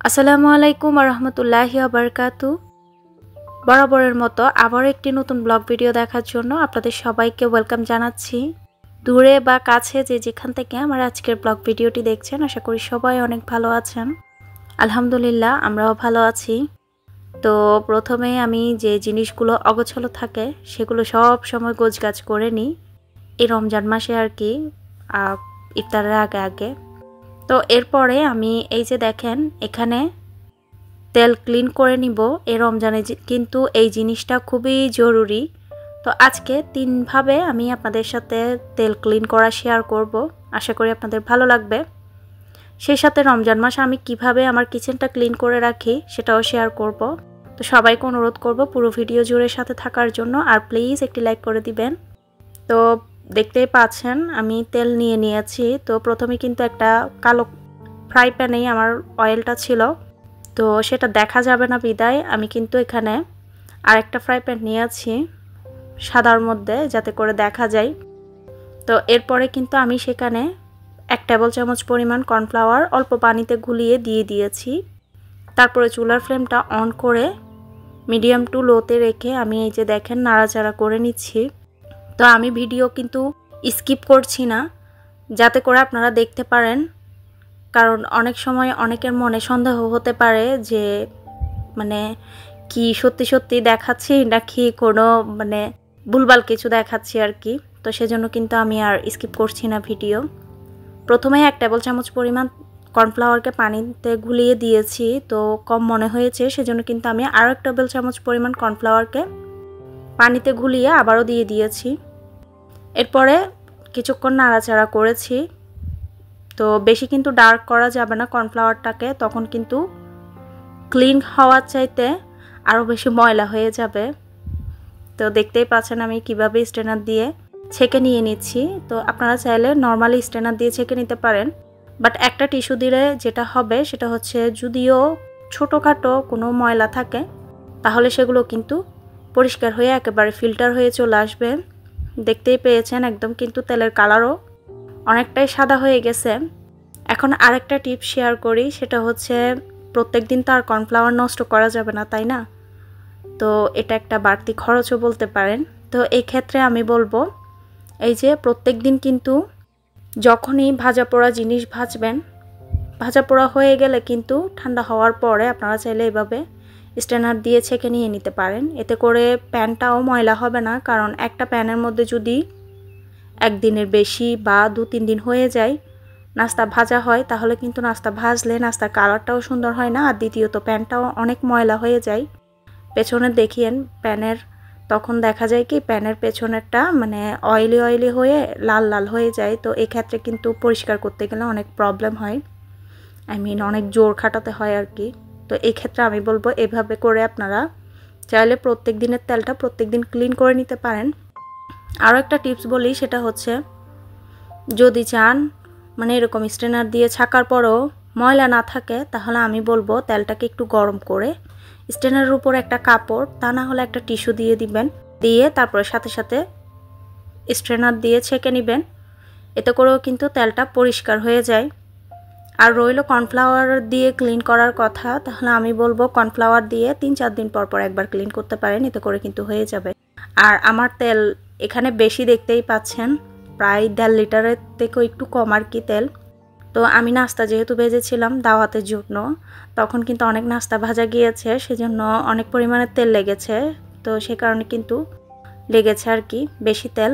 আসসালামু আলাইকুম ওয়া রাহমাতুল্লাহি ওয়া বারাকাতু। বরাবরের মতো আবার একটি নতুন ব্লগ ভিডিও দেখার জন্য আপনাদের সবাইকে ওয়েলকাম জানাচ্ছি। দূরে বা কাছে যে যেখান থেকে আমার আজকের ব্লগ ভিডিওটি দেখছেন, আশা করি সবাই অনেক ভালো আছেন। আলহামদুলিল্লাহ আমরাও ভালো আছি। তো প্রথমে আমি যে জিনিসগুলো অগোছালো থাকে সেগুলো সব সময় গোছগাছ করে নিই এই রমজান মাসে আর কি, ইফতারের আগে। তো এরপরে আমি এই যে দেখেন এখানে তেল ক্লিন করে নিব। এই রমজানে কিন্তু এই জিনিসটা খুবই জরুরি। তো আজকে 3 ভাবে আমি আপনাদের সাথে তেল ক্লিন করা শেয়ার করব, আশা করি আপনাদের ভালো লাগবে। সেই সাথে রমজান মাসে আমি কিভাবে আমার কিচেনটা ক্লিন করে রাখি সেটাও শেয়ার করব। তো সবাইকে অনুরোধ করব পুরো ভিডিও জুড়ে সাথে থাকার জন্য, আর প্লিজ একটি লাইক করে দিবেন। তো দেখতেই পাচ্ছেন আমি তেল নিয়ে নিয়েছি। তো প্রথমে কিন্তু একটা কালো ফ্রাই প্যানেই আমার অয়েলটা ছিল, তো সেটা দেখা যাবে না বিদায় আমি কিন্তু এখানে আরেকটা ফ্রাই প্যান নিয়েছি সাদার মধ্যে, যাতে করে দেখা যায়। তো এরপরে কিন্তু আমি সেখানে 1 টেবিল চামচ পরিমাণ কর্নফ্লাওয়ার অল্প পানিতে গুলিয়ে দিয়ে দিয়েছি। তারপরে চুলার ফ্লেমটা অন করে মিডিয়াম টু লোতে রেখে আমি এই যে দেখেন নাড়াচাড়া করে নিচ্ছি। তো আমি ভিডিও কিন্তু স্কিপ করছি না, যাতে করে আপনারা দেখতে পারেন, কারণ অনেক সময় অনেকের মনে সন্দেহ হতে পারে যে মানে কি সত্যি দেখাচ্ছি নাকি কোনো ভুলভাল কিছু দেখাচ্ছি আর কি। তো সেজন্য কিন্তু আমি আর স্কিপ করছি না ভিডিও। প্রথমে 1 টেবিল চামচ পরিমাণ কর্নফ্লাওয়ারকে পানিতে গুলিয়ে দিয়েছি, তো কম মনে হয়েছে সেজন্য কিন্তু আমি আরও 1 টেবিল চামচ পরিমাণ কর্নফ্লাওয়ারকে পানিতে গুলিয়ে আবারও দিয়ে দিয়েছি। এরপরে কিছুক্ষণ নাড়াচাড়া করেছি। তো বেশি কিন্তু ডার্ক করা যাবে না কর্নফ্লাওয়ারটাকে, তখন কিন্তু ক্লিন হওয়ার চাইতে আরও বেশি ময়লা হয়ে যাবে। তো দেখতেই পাচ্ছেন আমি কিভাবে স্ট্রেনার দিয়ে ছেঁকে নিয়ে নিচ্ছি। তো আপনারা চাইলে নর্মালি স্ট্রেনার দিয়ে ছেঁকে নিতে পারেন, বাট একটা টিস্যু দিলে যেটা হবে সেটা হচ্ছে যদিও ছোটোখাটো কোনো ময়লা থাকে তাহলে সেগুলো কিন্তু পরিষ্কার হয়ে একেবারে ফিল্টার হয়ে চলে আসবে। দেখতেই পেয়েছেন একদম কিন্তু তেলের কালারও অনেকটাই সাদা হয়ে গেছে। এখন আরেকটা টিপস শেয়ার করি, সেটা হচ্ছে প্রত্যেক দিন তো আর কর্নফ্লাওয়ার নষ্ট করা যাবে না, তাই না? তো এটা একটা বাড়তি খরচও বলতে পারেন। তো এই ক্ষেত্রে আমি বলবো এই যে প্রত্যেক দিন কিন্তু যখনই ভাজা পোড়া জিনিস ভাজবেন, ভাজা পোড়া হয়ে গেলে কিন্তু ঠান্ডা হওয়ার পরে আপনারা চাইলে এভাবে স্ট্রেনার দিয়ে ছেঁকে নিয়ে নিতে পারেন। এতে করে প্যানটাও ময়লা হবে না, কারণ একটা প্যানের মধ্যে যদি একদিনের বেশি বা 2-3 দিন হয়ে যায় নাস্তা ভাজা হয়, তাহলে কিন্তু নাস্তা ভাজলে নাস্তার কালারটাও সুন্দর হয় না, আর দ্বিতীয়ত প্যানটাও অনেক ময়লা হয়ে যায়। পেছনে দেখিয়েন প্যানের, তখন দেখা যায় কি প্যানের পেছনেরটা অয়েলি হয়ে লাল হয়ে যায়। তো এক্ষেত্রে কিন্তু পরিষ্কার করতে গেলে অনেক প্রবলেম হয়, অনেক জোর খাটাতে হয় আর কি। তো এই ক্ষেত্রে আমি বলবো এভাবে করে আপনারা চাইলে প্রত্যেক দিনের তেলটা প্রত্যেক দিন ক্লিন করে নিতে পারেন। আরও একটা টিপস বলি, সেটা হচ্ছে যদি চান এরকম স্ট্রেনার দিয়ে ছাকার পরেও ময়লা না থাকে, তাহলে আমি বলবো তেলটাকে একটু গরম করে স্ট্রেনারের উপর একটা কাপড়, তা না হলে একটা টিস্যু দিয়ে দিবেন, দিয়ে তারপরে সাথে স্ট্রেনার দিয়ে ছেঁকে নেবেন। এতে করেও কিন্তু তেলটা পরিষ্কার হয়ে যায়। আর রইল কর্নফ্লাওয়ার দিয়ে ক্লিন করার কথা, তাহলে আমি বলবো কর্নফ্লাওয়ার দিয়ে 3-4 দিন পর একবার ক্লিন করতে পারেন, এতে করে কিন্তু হয়ে যাবে। আর আমার তেল এখানে বেশি দেখতেই পাচ্ছেন, প্রায় 1.5 লিটারের থেকেও একটু কম আর কি তেল। তো আমি নাস্তা যেহেতু ভেজেছিলাম দাওয়াতের জন্য, তখন কিন্তু অনেক নাস্তা ভাজা গিয়েছে, সেজন্য অনেক পরিমাণে তেল লেগেছে। তো সে কারণে কিন্তু লেগেছে আর কি বেশি তেল,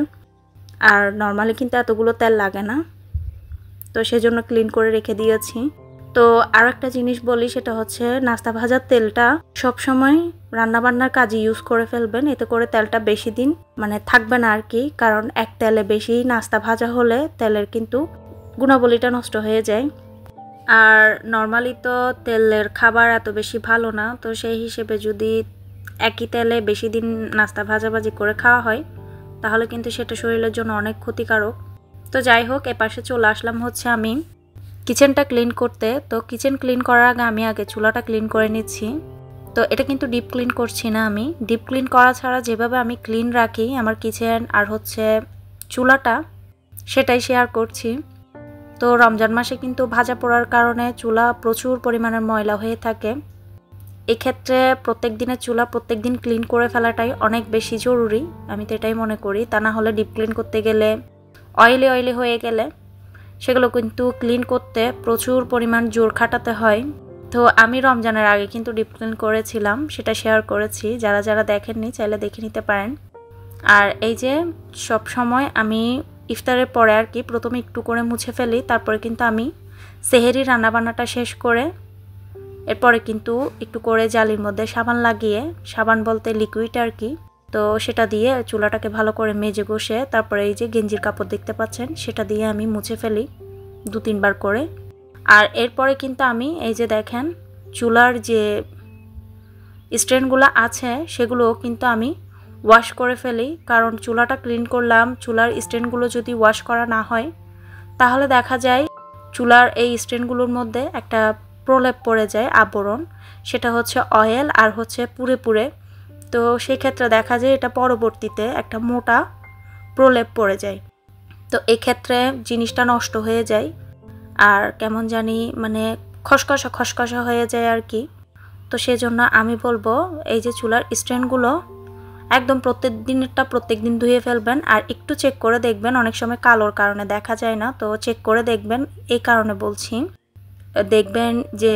আর নর্মালি কিন্তু এতগুলো তেল লাগে না, তো সেজন্য ক্লিন করে রেখে দিয়েছি। তো আর একটা জিনিস বলি, সেটা হচ্ছে নাস্তা ভাজার তেলটা সবসময় রান্নাবান্নার কাজে ইউজ করে ফেলবেন, এতে করে তেলটা বেশি দিন থাকবে না আর কি। কারণ এক তেলে বেশি নাস্তা ভাজা হলে তেলের কিন্তু গুণাবলীটা নষ্ট হয়ে যায়। আর নর্মালি তো তেলের খাবার এত বেশি ভালো না, তো সেই হিসেবে যদি একই তেলে বেশি দিন নাস্তা ভাজাভাজি করে খাওয়া হয় তাহলে কিন্তু সেটা শরীরের জন্য অনেক ক্ষতিকারক। তো যাই হোক, এপাশে চলে আসলাম হচ্ছে আমি কিচেনটা ক্লিন করতে। তো কিচেন ক্লিন করার আগে আমি আগে চুলাটা ক্লিন করে নিচ্ছি। তো এটা কিন্তু ডিপ ক্লিন করছি না, আমি ডিপ ক্লিন করা ছাড়া যেভাবে আমি ক্লিন রাখি আমার কিচেন আর হচ্ছে চুলাটা, সেটাই শেয়ার করছি। তো রমজান মাসে কিন্তু ভাজা পোড়ার কারণে চুলা প্রচুর পরিমাণের ময়লা হয়ে থাকে। এক্ষেত্রে প্রত্যেক দিনের চুলা প্রত্যেক দিন ক্লিন করে ফেলাটাই অনেক বেশি জরুরি, আমি তো এটাই মনে করি। তা না হলে ডিপ ক্লিন করতে গেলে অয়েলি হয়ে গেলে সেগুলো কিন্তু ক্লিন করতে প্রচুর পরিমাণ জোর খাটাতে হয়। তো আমি রমজানের আগে কিন্তু ডিপ ক্লিন করেছিলাম, সেটা শেয়ার করেছি, যারা যারা দেখেননি চাইলে দেখে নিতে পারেন। আর এই যে সব সময় আমি ইফতারের পরে আর কি প্রথমে একটু করে মুছে ফেলি, তারপরে কিন্তু আমি সেহেরি রান্নাবান্নাটা শেষ করে এরপরে কিন্তু একটু করে জালির মধ্যে সাবান লাগিয়ে, সাবান বলতে লিকুইড আর কি, তো সেটা দিয়ে চুলাটাকে ভালো করে মেজে ঘষে তারপরে এই যে গেঞ্জির কাপড় দেখতে পাচ্ছেন সেটা দিয়ে আমি মুছে ফেলি 2-3 বার করে। আর এরপরে কিন্তু আমি এই যে দেখেন চুলার যে স্ট্যান্ডগুলো আছে সেগুলো কিন্তু আমি ওয়াশ করে ফেলি, কারণ চুলাটা ক্লিন করলাম, চুলার স্ট্যান্ডগুলো যদি ওয়াশ করা না হয় তাহলে দেখা যায় চুলার এই স্ট্যান্ডগুলোর মধ্যে একটা প্রলেপ পড়ে যায়, আবরণ, সেটা হচ্ছে অয়েল আর হচ্ছে পুড়ে। তো সেই ক্ষেত্রে দেখা যায় এটা পরবর্তীতে একটা মোটা প্রলেপ পড়ে যায়। তো এক্ষেত্রে জিনিসটা নষ্ট হয়ে যায় আর কেমন জানি মানে খসখসা হয়ে যায় আর কি। তো সেজন্য আমি বলবো এই যে চুলার স্ট্যান্ডগুলো একদম প্রত্যেক দিন ধুয়ে ফেলবেন আর একটু চেক করে দেখবেন, অনেক সময় কালোর কারণে দেখা যায় না, তো চেক করে দেখবেন, এই কারণে বলছি। দেখবেন যে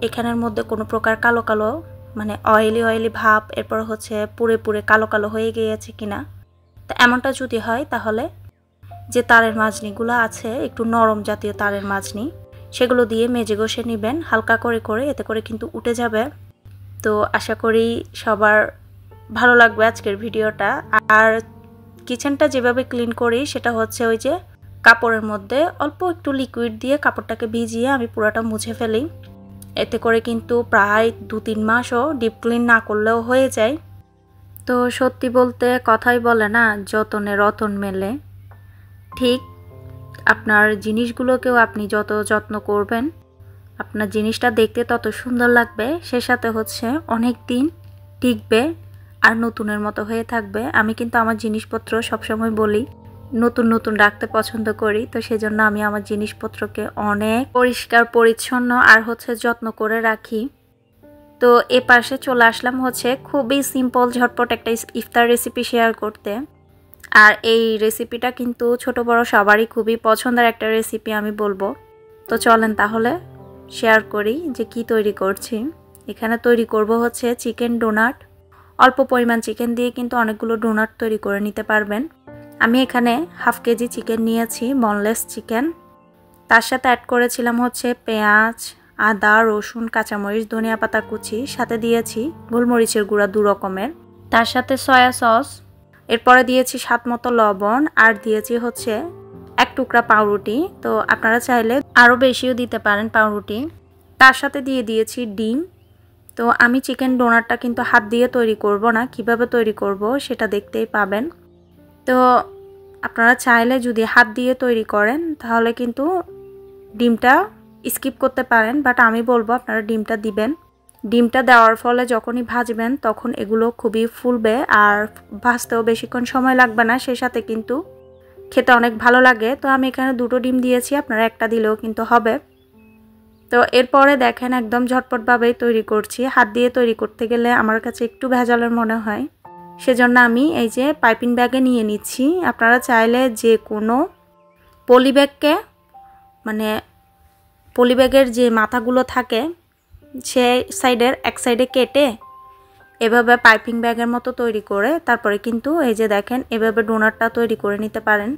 এখানের মধ্যে কোনো প্রকার কালো মানে অয়েলি ভাব, এরপর হচ্ছে পুড়ে কালো হয়ে গিয়েছে কিনা। তো এমনটা যদি হয় তাহলে যে তারের মাজনিগুলো আছে একটু নরম জাতীয় তারের মাজনি, সেগুলো দিয়ে মেজে ঘষে নেবেন হালকা করে, এতে করে কিন্তু উঠে যাবে। তো আশা করি সবার ভালো লাগবে আজকের ভিডিওটা। আর কিচেনটা যেভাবে ক্লিন করি সেটা হচ্ছে ওই যে কাপড়ের মধ্যে অল্প একটু লিকুইড দিয়ে কাপড়টাকে ভিজিয়ে আমি পুরোটা মুছে ফেলি, এতে করে কিন্তু প্রায় 2-3 মাসও ডিপ ক্লিন না করলেও হয়ে যায়। তো সত্যি বলতে কথাই বলে না, যতনে রতন মেলে, ঠিক আপনার জিনিসগুলোকেও আপনি যত যত্ন করবেন আপনার জিনিসটা দেখতে তত সুন্দর লাগবে, সে সাথে হচ্ছে অনেক দিন টিকবে আর নতুনের মতো হয়ে থাকবে। আমি কিন্তু আমার জিনিসপত্র সবসময় বলি নতুন রাখতে পছন্দ করি, তো সেজন্য আমি আমার জিনিসপত্রকে অনেক পরিষ্কার পরিচ্ছন্ন আর হচ্ছে যত্ন করে রাখি। তো এ পাশে চলে আসলাম হচ্ছে খুবই সিম্পল ঝটপট একটা ইফতার রেসিপি শেয়ার করতে। আর এই রেসিপিটা কিন্তু ছোট বড় সবারই খুবই পছন্দের একটা রেসিপি আমি বলবো। তো চলেন তাহলে শেয়ার করি যে কি তৈরি করছি। এখানে তৈরি করব হচ্ছে চিকেন ডোনাট। অল্প পরিমাণ চিকেন দিয়ে কিন্তু অনেকগুলো ডোনাট তৈরি করে নিতে পারবেন। আমি এখানে 1/2 কেজি চিকেন নিয়েছি, বোনলেস চিকেন। তার সাথে অ্যাড করেছিলাম হচ্ছে পেঁয়াজ, আদা, রসুন, কাঁচামরিচ, ধনিয়া পাতা কুচি, সাথে দিয়েছি গোলমরিচের গুঁড়া 2 রকমের, তার সাথে সয়া সস, এরপরে দিয়েছি স্বাদ মতো লবণ আর দিয়েছি হচ্ছে 1 টুকরা পাউরুটি। তো আপনারা চাইলে আরও বেশিও দিতে পারেন পাউরুটি। তার সাথে দিয়ে দিয়েছি ডিম। তো আমি চিকেন ডোনাটটা কিন্তু হাত দিয়ে তৈরি করব না, কিভাবে তৈরি করব সেটা দেখতেই পাবেন। তো আপনারা চাইলে যদি হাত দিয়ে তৈরি করেন তাহলে কিন্তু ডিমটা স্কিপ করতে পারেন, বাট আমি বলবো আপনারা ডিমটা দিবেন। ডিমটা দেওয়ার ফলে যখনই ভাজবেন তখন এগুলো খুবই ফুলবে আর ভাজতেও বেশিক্ষণ সময় লাগবে না, সেই সাথে কিন্তু খেতে অনেক ভালো লাগে। তো আমি এখানে 2টো ডিম দিয়েছি, আপনারা একটা দিলেও কিন্তু হবে। তো এরপরে দেখেন একদম ঝটপটভাবেই তৈরি করছি। হাত দিয়ে তৈরি করতে গেলে আমার কাছে একটু ভেজালের মনে হয়, সেজন্য আমি এই যে পাইপিং ব্যাগে নিয়ে নিচ্ছি। আপনারা চাইলে যে কোনো পলি ব্যাগকে মানে পলি ব্যাগের যে মাথাগুলো থাকে সে সাইডের এক সাইডে কেটে এভাবে পাইপিং ব্যাগের মতো তৈরি করে তারপরে কিন্তু এই যে দেখেন এভাবে ডোনাটটা তৈরি করে নিতে পারেন।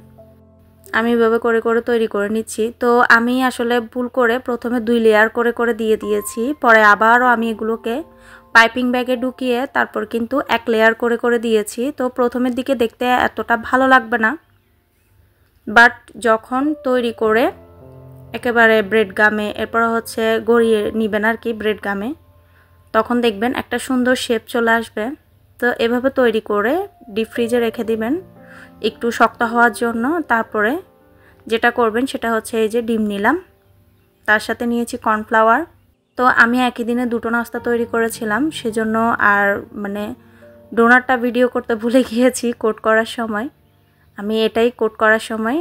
আমি এভাবে করে তৈরি করে নিচ্ছি। তো আমি আসলে ভুল করে প্রথমে 2 লেয়ার করে দিয়ে দিয়েছি, পরে আবারও আমি এগুলোকে পাইপিং ব্যাগে ঢুকিয়ে তারপর কিন্তু 1 লেয়ার করে দিয়েছি। তো প্রথমের দিকে দেখতে এতটা ভালো লাগবে না, বাট যখন তৈরি করে একেবারে ব্রেড গামে এরপর হচ্ছে গড়িয়ে নেবেন আর কি ব্রেড গামে, তখন দেখবেন একটা সুন্দর শেপ চলে আসবে। তো এভাবে তৈরি করে ডিপ ফ্রিজে রেখে দিবেন একটু শক্ত হওয়ার জন্য। তারপরে যেটা করবেন সেটা হচ্ছে এই যে ডিম নিলাম, তার সাথে নিয়েছি কর্নফ্লাওয়ার। তো আমি একই দিনে 2টো নাস্তা তৈরি করেছিলাম, সেজন্য আর মানে ডোনাটটা ভিডিও করতে ভুলে গিয়েছি কোট করার সময়। আমি এটাই কোট করার সময়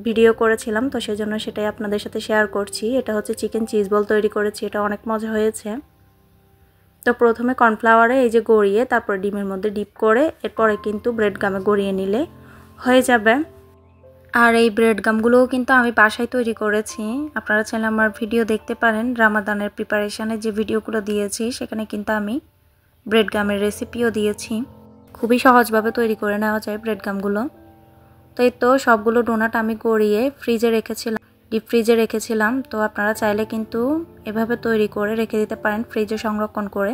ভিডিও করেছিলাম, তো সেজন্য সেটাই আপনাদের সাথে শেয়ার করছি। এটা হচ্ছে চিকেন চিজ বল তৈরি করেছি, এটা অনেক মজা হয়েছে। তো প্রথমে কর্নফ্লাওয়ারে এই যে গড়িয়ে তারপর ডিমের মধ্যে ডিপ করে এরপরে কিন্তু ব্রেড গামে গড়িয়ে নিলে হয়ে যাবে। আর এই ব্রেড গামগুলোও কিন্তু আমি বাসায় তৈরি করেছি। আপনারা চাইলে আমার ভিডিও দেখতে পারেন, রামাদানের প্রিপারেশানের যে ভিডিওগুলো দিয়েছি সেখানে কিন্তু আমি ব্রেড গামের রেসিপিও দিয়েছি। খুবই সহজভাবে তৈরি করে নেওয়া যায় ব্রেড গামগুলো। তো এই তো সবগুলো ডোনাট আমি গড়িয়ে ফ্রিজে রেখেছিলাম, ডিপ ফ্রিজে রেখেছিলাম। তো আপনারা চাইলে কিন্তু এভাবে তৈরি করে রেখে দিতে পারেন ফ্রিজে সংরক্ষণ করে।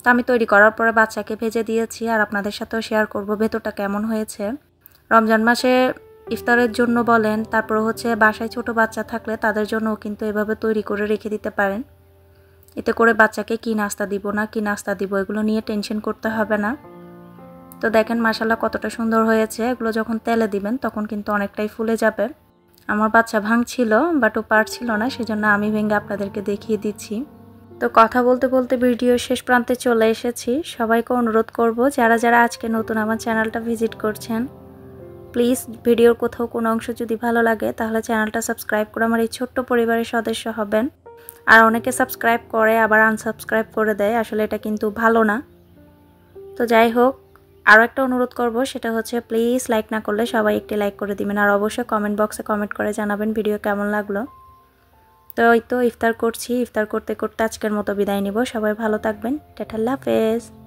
তো আমি তৈরি করার পরে বাচ্চাকে ভেজে দিয়েছি আর আপনাদের সাথেও শেয়ার করব ভেতরটা কেমন হয়েছে। রমজান মাসে ইফতারের জন্য বলেন, তারপর হচ্ছে বাসায় ছোট বাচ্চা থাকলে তাদের জন্যও কিন্তু এভাবে তৈরি করে রেখে দিতে পারেন। এতে করে বাচ্চাকে কি নাস্তা দিব না কি নাস্তা দিব এগুলো নিয়ে টেনশন করতে হবে না। তো দেখেন মাশাআল্লাহ কতটা সুন্দর হয়েছে। এগুলো যখন তেলে দিবেন তখন কিন্তু অনেকটাই ফুলে যাবে। আমার বাচ্চা ভাঙছিল বাট ও পারছিল না, সেজন্য আমি ভেঙে আপনাদেরকে দেখিয়ে দিচ্ছি। তো কথা বলতে বলতে ভিডিও শেষ প্রান্তে চলে এসেছি। সবাইকে অনুরোধ করব যারা যারা আজকে নতুন আমার চ্যানেলটা ভিজিট করছেন, প্লিজ ভিডিওর কোথাও কোনো অংশ যদি ভালো লাগে তাহলে চ্যানেলটা সাবস্ক্রাইব করে আমার এই ছোট্ট পরিবারের সদস্য হবেন। আর অনেকে সাবস্ক্রাইব করে আবার আনসাবস্ক্রাইব করে দেয়, আসলে এটা কিন্তু ভালো না। তো যাই হোক, আরও একটা অনুরোধ করব, সেটা হচ্ছে প্লিজ লাইক না করলে সবাই একটি লাইক করে দিবেন। আর অবশ্যই কমেন্ট বক্সে কমেন্ট করে জানাবেন ভিডিও কেমন লাগলো। তো এই তো ইফতার করছি, ইফতার করতে করতে আজকের মতো বিদায় নিব। সবাই ভালো থাকবেন। টাটা, আল্লাহ হাফেজ।